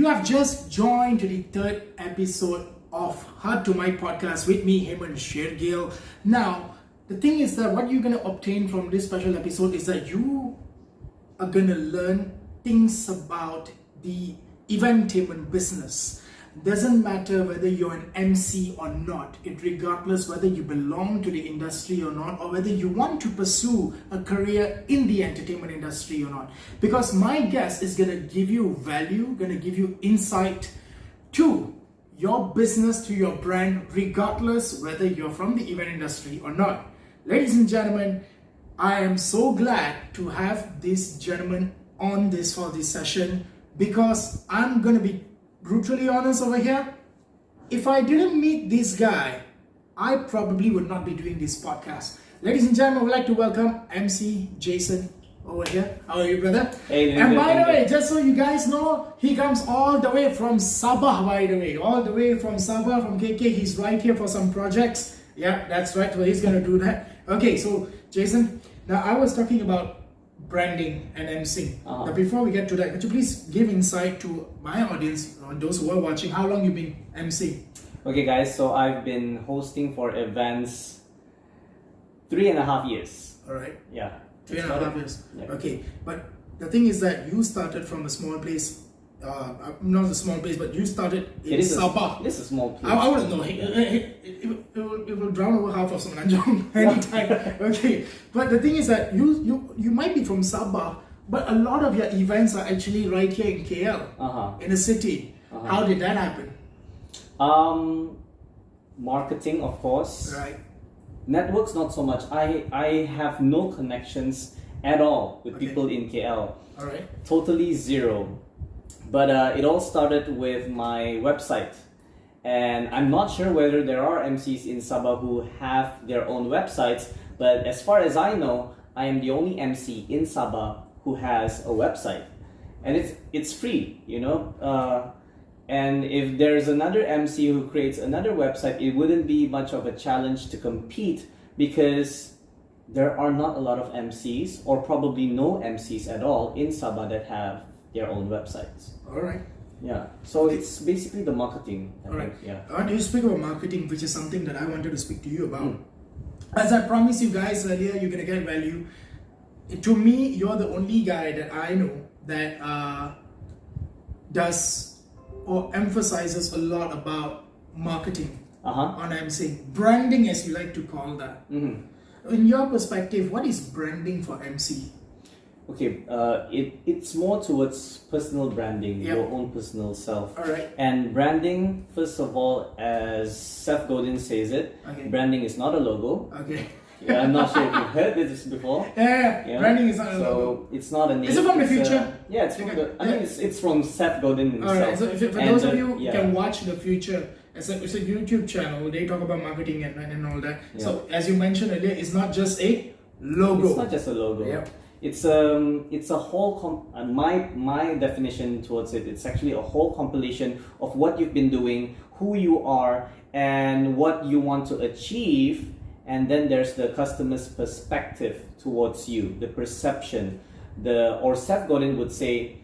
You have just joined to the third episode of Heart to My podcast with me, Emcee Business. Now, the thing is that what you're going to obtain from this special episode is that you are going to learn things about the eventainment business. Doesn't matter whether you're an MC or not, regardless whether you belong to the industry or not, or whether you want to pursue a career in the entertainment industry or not. Because my guest is going to give you value, going to give you insight to your business, to your brand, regardless whether you're from the event industry or not. Ladies and gentlemen, I am so glad to have this gentleman on for this session, because I'm going to be brutally honest over here. If I didn't meet this guy, I probably would not be doing this podcast. Ladies and gentlemen, I would like to welcome MC Jason over here. How are you, brother? Hey, and by the way, just so you guys know, he comes all the way from Sabah, by the way. All the way from Sabah, from KK. He's right here for some projects. Yeah, that's right. Well, he's going to do that. Okay, so Jason, now I was talking about branding and MC. But before we get to that, could you please give insight to my audience, or those who are watching, how long you've been MC? Okay, guys, so I've been hosting for events 3.5 years. All right. Yeah. 3.5 years. Yeah. Okay, but the thing is that you started from a small place, not a small place, but you started in Sabah. This is a small place. I wouldn't know. It will drown over half of Semenanjung anytime. Okay, but the thing is that you might be from Sabah, but a lot of your events are actually right here in KL, in the city. How did that happen? Marketing, of course. Right. Networks, not so much. I have no connections at all with people in KL. All right. Totally zero. But it all started with my website. And I'm not sure whether there are MCs in Sabah who have their own websites, but as far as I know, I am the only MC in Sabah who has a website. And it's free, you know. And if there's another MC who creates another website, it wouldn't be much of a challenge to compete, because there are not a lot of MCs, or probably no MCs at all in Sabah that have their own websites. All right. Yeah. So it's basically the marketing. All right. Yeah. I want to speak about marketing, which is something that I wanted to speak to you about. As I promised you guys earlier, you're gonna get value. To me, you're the only guy that I know that does or emphasizes a lot about marketing on MC. Branding, as you like to call that. In your perspective, what is branding for MC? Okay, it's more towards personal branding, your own personal self. All right. And branding, first of all, as Seth Godin says it, branding is not a logo. Okay. Yeah, I'm not sure if you've heard this before. Yeah. Branding is not a logo. So it's not a name. Is it from the future? Yeah, it's from I think it's from Seth Godin himself. Alright, so for those of you who can watch the future, it's a YouTube channel. They talk about marketing and all that. Yeah. So as you mentioned earlier, it's not just a logo. It's not just a logo. Yep. It's a whole my definition towards it. It's actually a whole compilation of what you've been doing, who you are, and what you want to achieve. And then there's the customer's perspective towards you, the perception, or Seth Godin would say,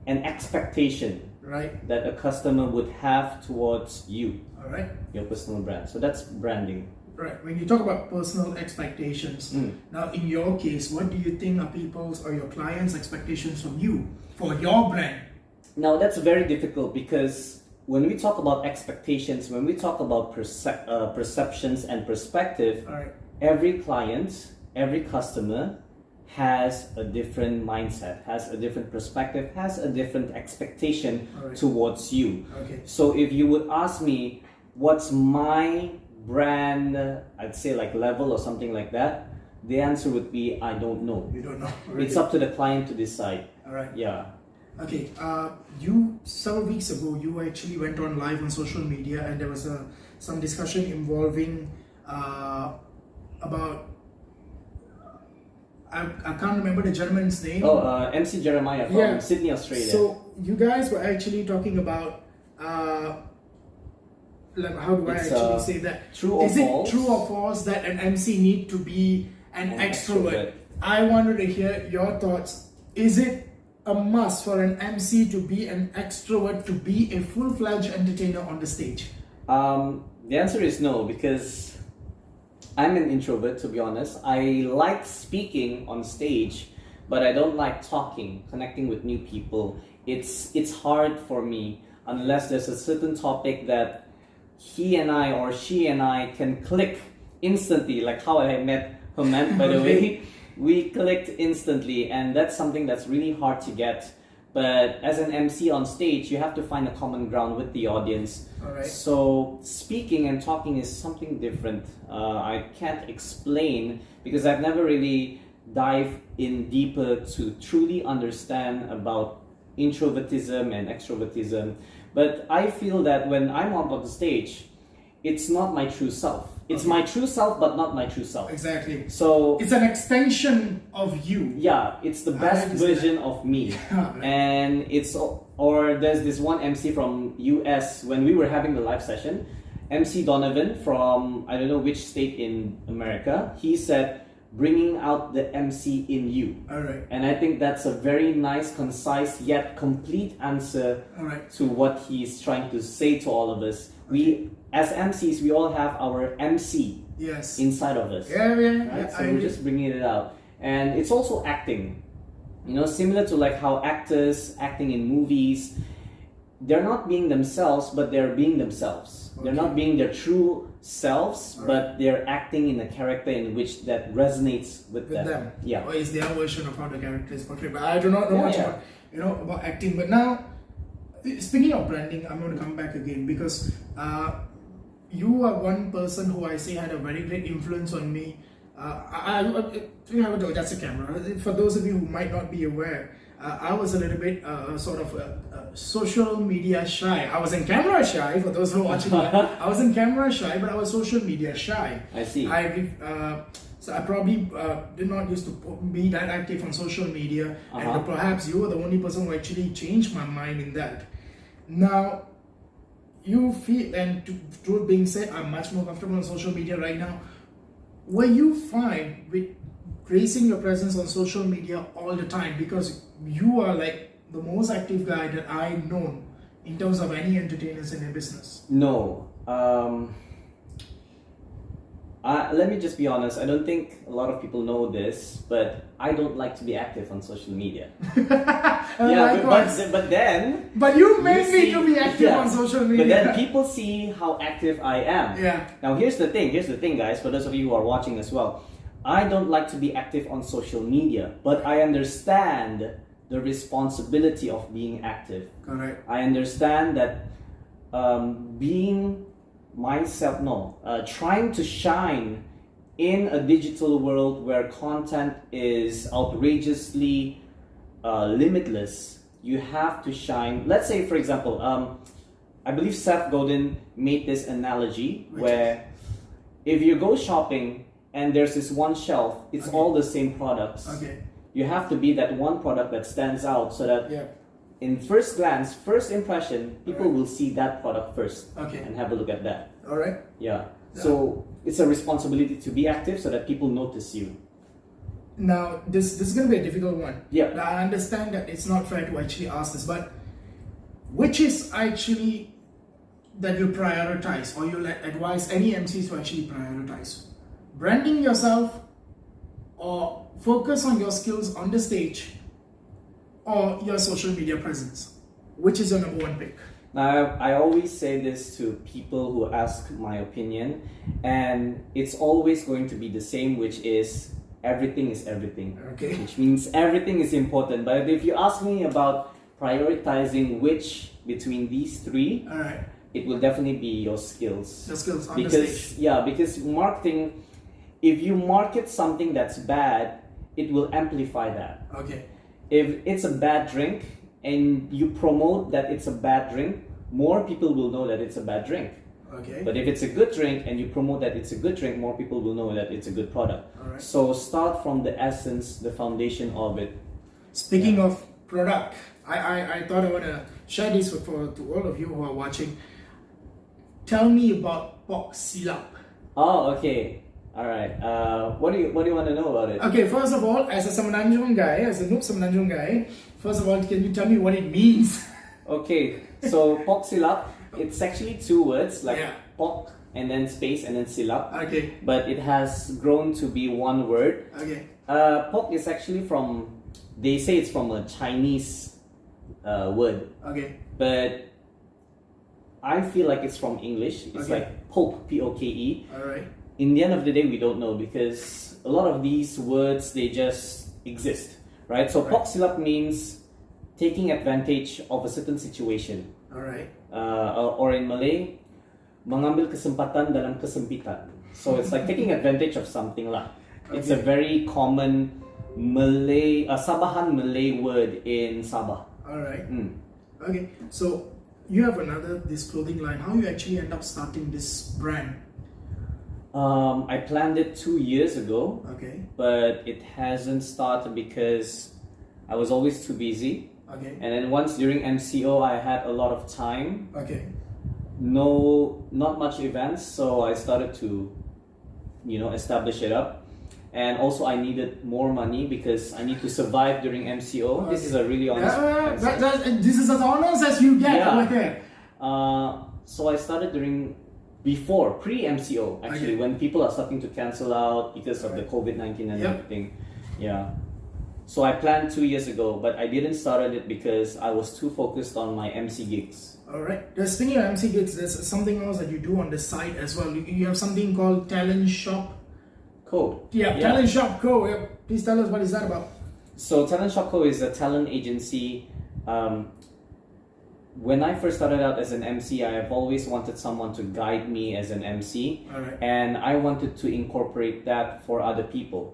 an expectation, right, that a customer would have towards you. All right. Your personal brand. So that's branding. Right. When you talk about personal expectations, now in your case, what do you think are people's or your clients' expectations from you for your brand? Now that's very difficult, because when we talk about expectations, when we talk about perceptions and perspective, every client, every customer has a different mindset, has a different perspective, has a different expectation towards you. Okay. So if you would ask me, what's my brand, I'd say like level or something like that, the answer would be, I don't know. You don't know. It's up to the client to decide. All right. Yeah. Okay, you several weeks ago you actually went on live on social media, and there was some discussion involving about I can't remember the gentleman's name. MC Jeremiah from Sydney, Australia. So you guys were actually talking about like, how do I actually say that? True or false? Is it true or false that an MC need to be an extrovert? I wanted to hear your thoughts. Is it a must for an MC to be an extrovert, to be a full-fledged entertainer on the stage? The answer is no, because I'm an introvert, to be honest. I like speaking on stage, but I don't like talking, connecting with new people. It's hard for me unless there's a certain topic that he and I or she and I can click instantly, like how I met Hement, by the way. We clicked instantly, and that's something that's really hard to get. But as an MC on stage, you have to find a common ground with the audience. Alright. So speaking and talking is something different. I can't explain because I've never really dived in deeper to truly understand about introvertism and extrovertism. But I feel that when I'm on the stage, it's not my true self. It's my true self, but not my true self. Exactly. So it's an extension of you. Yeah, it's the best version of me. And there's this one MC from US when we were having the live session, MC Donovan from I don't know which state in America. He said, bringing out the MC in you. Alright. And I think that's a very nice, concise, yet complete answer to what he's trying to say to all of us. We, as MCs, we all have our MC inside of us. Right? So we're just bringing it out. And it's also acting. You know, similar to like how actors acting in movies, they're not being themselves, but they're being themselves. They're not being their true selves, but they're acting in a character in which that resonates with them. Yeah. Or is their version of how the character is portrayed. But I do not know much about, about acting. But now, speaking of branding, I'm going to come back again because you are one person who I say had a very great influence on me. That's a camera. For those of you who might not be aware, I was a little bit social media shy. I was in camera shy, for those who are watching that. I was in camera shy, but I was social media shy. I see. So I probably did not used to be that active on social media, and perhaps you were the only person who actually changed my mind in that. Now, you feel, and to truth being said, I'm much more comfortable on social media right now. Where you find with gracing your presence on social media all the time, because you are like the most active guy that I've known in terms of any entertainers in a business. No. Let me just be honest. I don't think a lot of people know this, but I don't like to be active on social media. But you made me to be active on social media. But then people see how active I am. Yeah. Now here's the thing, guys. For those of you who are watching as well, I don't like to be active on social media, but I understand the responsibility of being active. Correct. I understand that being trying to shine in a digital world where content is outrageously limitless, you have to shine. Let's say, for example, I believe Seth Godin made this analogy where if you go shopping and there's this one shelf, it's all the same products. You have to be that one product that stands out so that in first glance, first impression, people will see that product first and have a look at that. Alright. Yeah. So it's a responsibility to be active so that people notice you. Now, this is going to be a difficult one. Yeah. Now, I understand that it's not fair to actually ask this, but which is actually that you prioritize, or you advise any MCs to actually prioritize? Branding yourself, or focus on your skills on the stage, or your social media presence? Which is your number one pick? Now, I always say this to people who ask my opinion, and it's always going to be the same, which is everything is everything. Okay. Which means everything is important. But if you ask me about prioritizing which between these three, it will definitely be your skills. Your skills on the stage. Yeah, because marketing, if you market something that's bad, it will amplify that. Okay. If it's a bad drink and you promote that it's a bad drink, more people will know that it's a bad drink. Okay. But if it's a good drink and you promote that it's a good drink, more people will know that it's a good product. Alright. So start from the essence, the foundation of it. Speaking of product, I thought I want to share this to all of you who are watching. Tell me about pork silap. Oh, okay. All right. What do you want to know about it? Okay, first of all, as a Semenanjung guy, as a noob Semenanjung guy, first of all, can you tell me what it means? Okay. So pok silap, it's actually two words like Yeah. pok and then space and then silap. Okay, But it has grown to be one word. okay, Pok is actually from, they say it's from a Chinese word, okay, but I feel like it's from English. It's Okay. like poke, P-O-K-E. alright, In the end of the day, we don't know because a lot of these words, they just exist, right? So Right. pok silap means taking advantage of a certain situation. alright, Or in Malay, mengambil kesempatan dalam kesempitan. So it's like taking advantage of something lah. It's a Okay. very common Malay, Sabahan Malay word in Sabah. alright. Mm. Okay, so you have this clothing line. How you actually end up starting this brand? I planned it 2 years ago, Okay, but it hasn't started because I was always too busy. okay, And then once during MCO, I had a lot of time. okay, Not much events, so I started to, establish it up. And also, I needed more money because I need to survive during MCO. This is a really honest answer. this is as honest as you get Yeah. over here. So I started before pre-MCO actually, Okay. when people are starting to cancel out because of the COVID-19 and Yep. everything. Yeah. So I planned 2 years ago, but I didn't start it because I was too focused on my MC gigs. Alright, speaking of MC gigs, there's something else that you do on the side as well. You have something called Talent Shop. Cool. Yeah, Talent Shop Co. Yeah. Please tell us what is that about? So Talent Shop Co is a talent agency. When I first started out as an MC, I have always wanted someone to guide me as an MC, Alright. and I wanted to incorporate that for other people.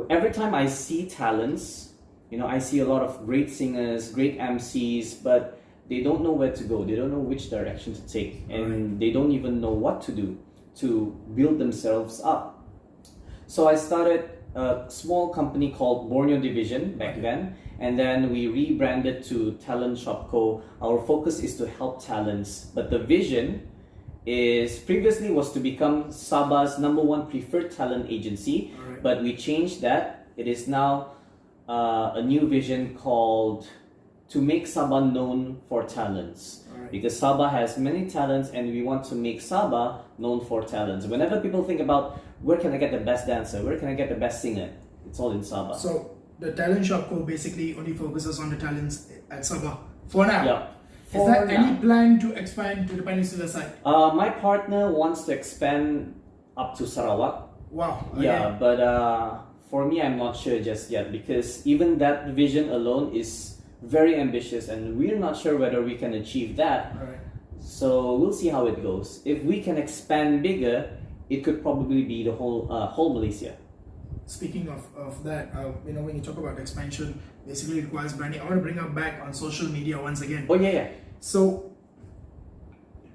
Every time I see talents, I see a lot of great singers, great MCs, but they don't know where to go. They don't know which direction to take, and they don't even know what to do to build themselves up. So I started a small company called Borneo Division back then, and then we rebranded to Talent Shop Co. Our focus is to help talents, but the vision previously was to become Sabah's #1 preferred talent agency, Alright. but we changed that. It is now a new vision called to make Sabah known for talents. Alright. Because Sabah has many talents and we want to make Sabah known for talents. Whenever people think about where can I get the best dancer, where can I get the best singer, it's all in Sabah. So the Talent Shop Co. basically only focuses on the talents at Sabah for now. Yeah. Is there any plan to expand to the Peninsula side? My partner wants to expand up to Sarawak. Wow. Okay. Yeah, but for me, I'm not sure just yet because even that vision alone is very ambitious and we're not sure whether we can achieve that. Alright. So we'll see how it goes. If we can expand bigger, it could probably be the whole Malaysia. Speaking of that, when you talk about expansion, basically requires branding. I want to bring up back on social media once again. Oh yeah. So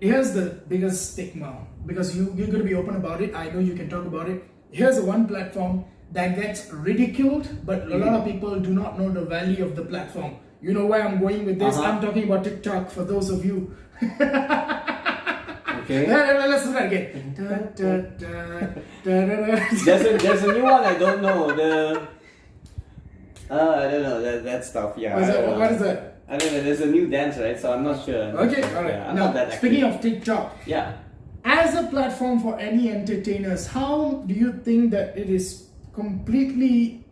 here's the biggest stigma because you're going to be open about it. I know you can talk about it. Here's the one platform that gets ridiculed, but a lot of people do not know the value of the platform. You know where I'm going with this? I'm talking about TikTok for those of you. Okay. Let's do that again. There's a new one I don't know. I don't know that stuff. Yeah. What is that? I don't know. There's a new dance, right? So I'm not sure. Okay, alright. Yeah, I'm not that Speaking active. of TikTok, Yeah. as a platform for any entertainers, how do you think that it is completely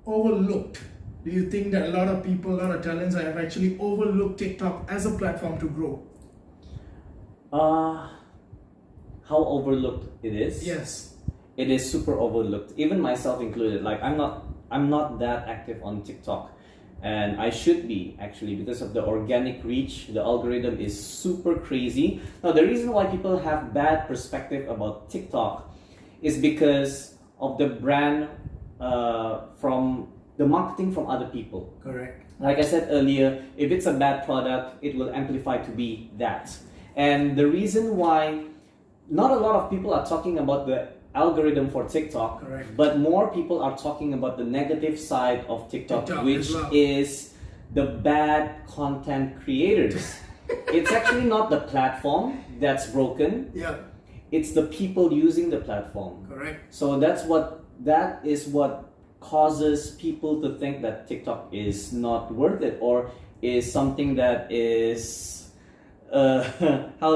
overlooked? Do you think that a lot of people, a lot of talents have actually overlooked TikTok as a platform to grow? How overlooked it is? Yes. It is super overlooked, even myself included. Like I'm not that active on TikTok, and I should be actually because of the organic reach. The algorithm is super crazy. Now the reason why people have bad perspective about TikTok is because of the brand from the marketing from other people. Correct. Like I said earlier, if it's a bad product, it will amplify to be that. And the reason why not a lot of people are talking about the algorithm for TikTok, Correct. but more people are talking about the negative side of TikTok which as well. is the bad content creators. It's actually not the platform that's broken. Yeah. it's the people using the platform. Correct. So that is what causes people to think that TikTok is not worth it, or is something that is how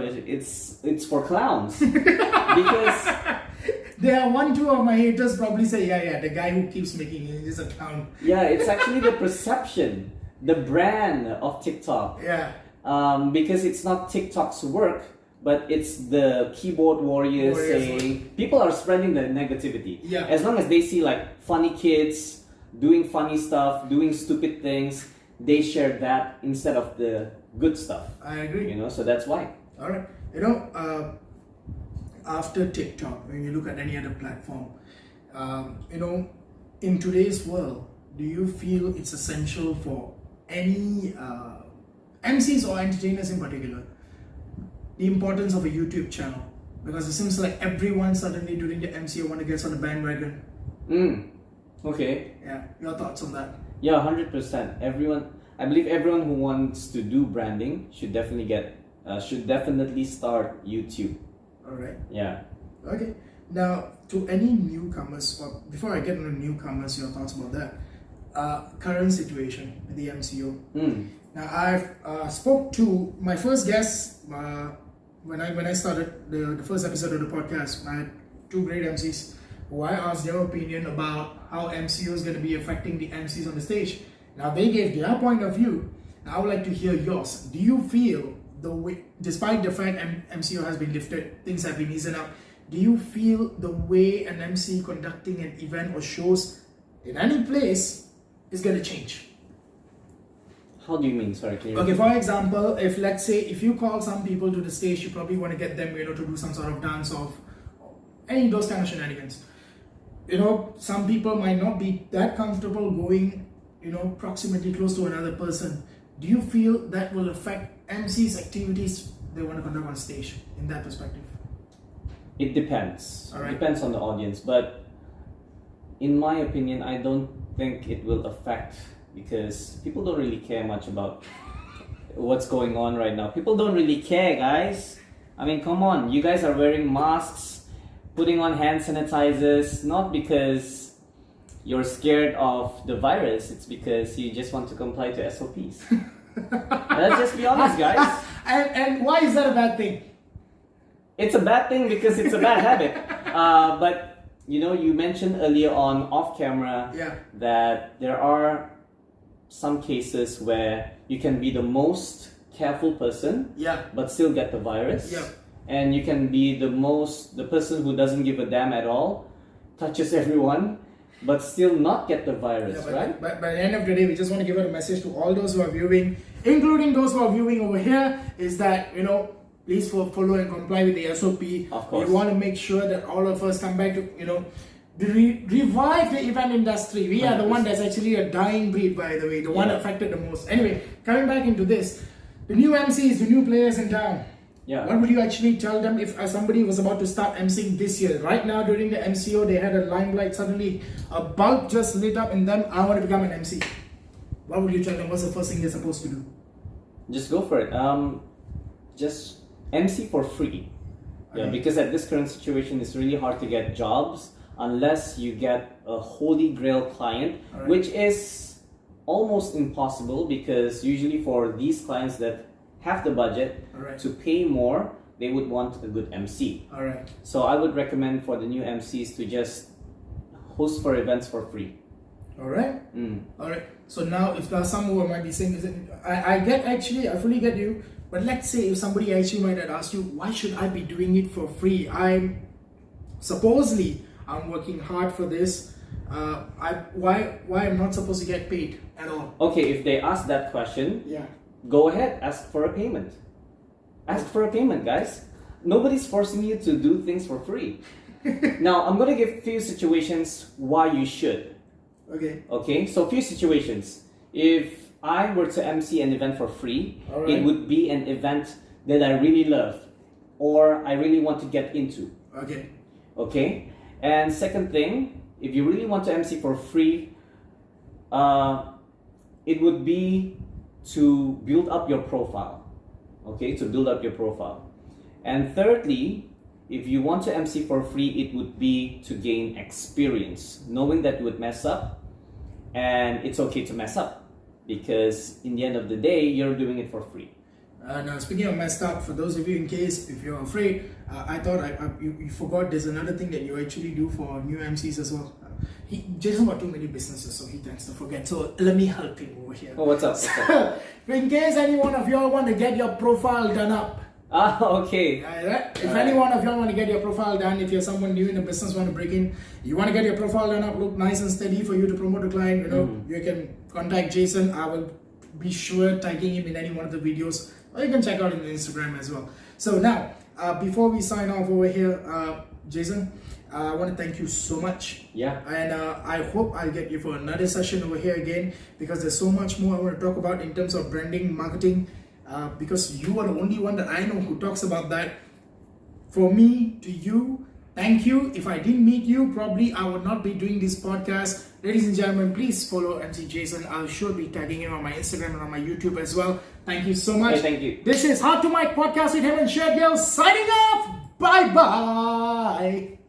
is it? It's for clowns. Because there are 1-2 of my haters probably say, yeah, the guy who keeps making it is a clown. yeah, it's actually the perception, the brand of TikTok. Yeah. Because it's not TikTok's work, but it's the keyboard warriors saying, people are spreading the negativity. Yeah. As long as they see like funny kids doing funny stuff, doing stupid things, they share that instead of the good stuff. I agree. You know, so that's why. All right. After TikTok, when you look at any other platform, in today's world, do you feel it's essential for any MCs or entertainers in particular, the importance of a YouTube channel? Because it seems like everyone suddenly during the MCO want to get on the bandwagon. Okay. Yeah, your thoughts on that? Yeah, 100%. I believe everyone who wants to do branding should definitely start YouTube. All right. Yeah. Okay. Now, to any newcomers, or before I get into newcomers, your thoughts about that current situation with the MCO. Now, I've spoke to my first guest when I started the first episode of the podcast. I had 2 great MCs who I asked their opinion about how MCO is going to be affecting the MCs on the stage. Now, they gave their point of view. Now, I would like to hear yours. Do you feel the way, despite the fact MCO has been lifted, things have been easing up, do you feel the way an MC conducting an event or shows in any place is going to change? How do you mean? Sorry, can you Okay, for example, let's say if you call some people to the stage, you probably want to get them, to do some sort of dance off, any of those kind of shenanigans. Some people might not be that comfortable going, proximately close to another person. Do you feel that will affect MC's activities they want to conduct on stage in that perspective? It depends. All right. It depends on the audience, but in my opinion, I don't think it will affect, because people don't really care much about what's going on right now. People don't really care, guys. I mean, come on, you guys are wearing masks, putting on hand sanitizers, not because you're scared of the virus, it's because you just want to comply to SOPs. Let's just be honest, guys. And why is that a bad thing? It's a bad thing because it's a bad habit. But you mentioned earlier on off camera that there are some cases where you can be the most careful person, but still get the virus. And you can be the person who doesn't give a damn at all, touches everyone, but still not get the virus, right? But by the end of the day, we just want to give out a message to all those who are viewing, including those who are viewing over here, is that, please follow and comply with the SOP. Of course. We want to make sure that all of us come back to, revive the event industry. We 100%. Are the one that's actually a dying breed, by the way, the one affected the most. Anyway, coming back into this, the new MCs, the new players in town. What would you actually tell them if somebody was about to start MCing this year? Right now, during the MCO, they had a limelight, suddenly a bulb just lit up in them. I want to become an MC. What would you tell them? What's the first thing they're supposed to do? Just go for it. Just MC for free. Yeah, because at this current situation, it's really hard to get jobs unless you get a holy grail client, which is almost impossible, because usually for these clients that have the budget to pay more, they would want a good MC. So I would recommend for the new MCs to just host for events for free. Alright. So now if there are some who might be saying, I fully get you, but let's say if somebody actually might have asked you, why should I be doing it for free? I'm working hard for this. Why I'm not supposed to get paid at all? Okay, if they ask that question, go ahead, ask for a payment. Ask for a payment, guys. Nobody's forcing you to do things for free. Now, I'm going to give a few situations why you should. Okay, so few situations. If I were to MC an event for free, it would be an event that I really love or I really want to get into. Okay? And second thing, if you really want to MC for free, it would be to build up your profile. Okay, to build up your profile. And thirdly, if you want to MC for free, it would be to gain experience, knowing that you would mess up, and it's okay to mess up because in the end of the day, you're doing it for free. Now, speaking of messed up, for those of you in case if you're afraid, I thought you forgot there's another thing that you actually do for new MCs as well. Jason got too many businesses, so he tends to forget. So let me help him over here. Oh, what's up? What's up? In case any one of y'all want to get your profile done up. Okay. If any one of y'all want to get your profile done, if you're someone new in the business, want to break in, you want to get your profile done up, look nice and steady for you to promote a client, you can contact Jason. I will be sure tagging him in any one of the videos, or you can check out on Instagram as well. So now, before we sign off over here, Jason, I want to thank you so much. Yeah. And I hope I'll get you for another session over here again, because there's so much more I want to talk about in terms of branding, marketing, because you are the only one that I know who talks about that. For me, to you, thank you. If I didn't meet you, probably I would not be doing this podcast. Ladies and gentlemen, please follow MC Jason. I'll sure be tagging him on my Instagram and on my YouTube as well. Thank you so much. Hey, thank you. This is Heart to Mic Podcast with Emcee Business signing off. Bye bye.